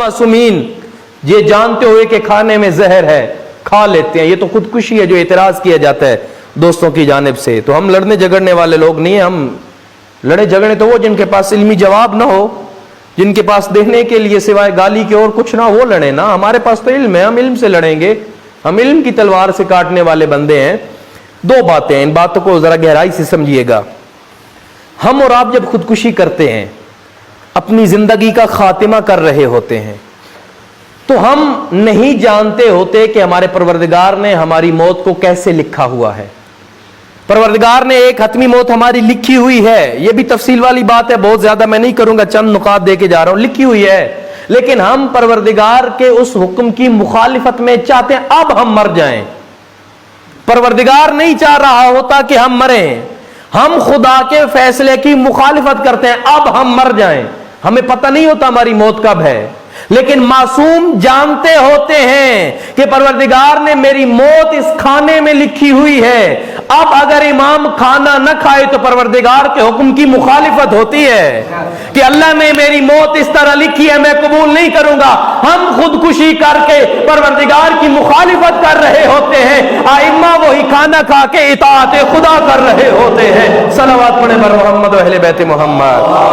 मासूमीन, ये जानते हुए कि खाने में जहर है खा लेते हैं। ये तो खुदकुशी है जो एतराज किया जाता है दोस्तों की जानिब से। तो हम लड़ने झगड़ने वाले लोग नहीं हैं। हम लड़े झगड़े तो वो जिनके पास इल्मी जवाब ना हो, जिनके पास देने के लिए सिवाय गाली के और कुछ ना, वो लड़े ना। हमारे पास तो इल्म है, हम इल्म से लड़ेंगे, हम इल्म की तलवार से काटने वाले बंदे हैं। दो बातें हैं, इन बातों को जरा गहराई से समझिएगा। हम और आप जब खुदकुशी करते हैं, अपनी जिंदगी का खातिमा कर रहे होते हैं, तो हम नहीं जानते होते कि हमारे परवरदिगार ने हमारी मौत को कैसे लिखा हुआ है। परवरदिगार ने एक हतमी मौत हमारी लिखी हुई है। यह भी तफसील वाली बात है, बहुत ज्यादा मैं नहीं करूंगा, चंद नुकात दे के जा रहा हूं। लिखी हुई है, लेकिन हम परवरदिगार के उस हुक्म की मुखालिफत में चाहते हैं अब हम मर जाएं। परवरदिगार नहीं चाह रहा होता कि हम मरें, हम खुदा के फैसले की मुखालिफत करते हैं अब हम मर जाएं। हमें पता नहीं होता हमारी मौत कब है, लेकिन मासूम जानते होते हैं कि परवरदिगार ने मेरी मौत इस खाने में लिखी हुई है। अब अगर इमाम खाना न खाए तो परवरदिगार के हुक्म की मुखालिफत होती है कि अल्लाह ने मेरी मौत इस तरह लिखी है, मैं कबूल नहीं करूंगा। हम खुदकुशी करके परवरदिगार की मुखालिफत कर रहे होते हैं, आइम्मा वही खाना खा के इताअत खुदा कर रहे होते हैं। सलावत पढ़े बर मोहम्मद व अहले बैत मोहम्मद।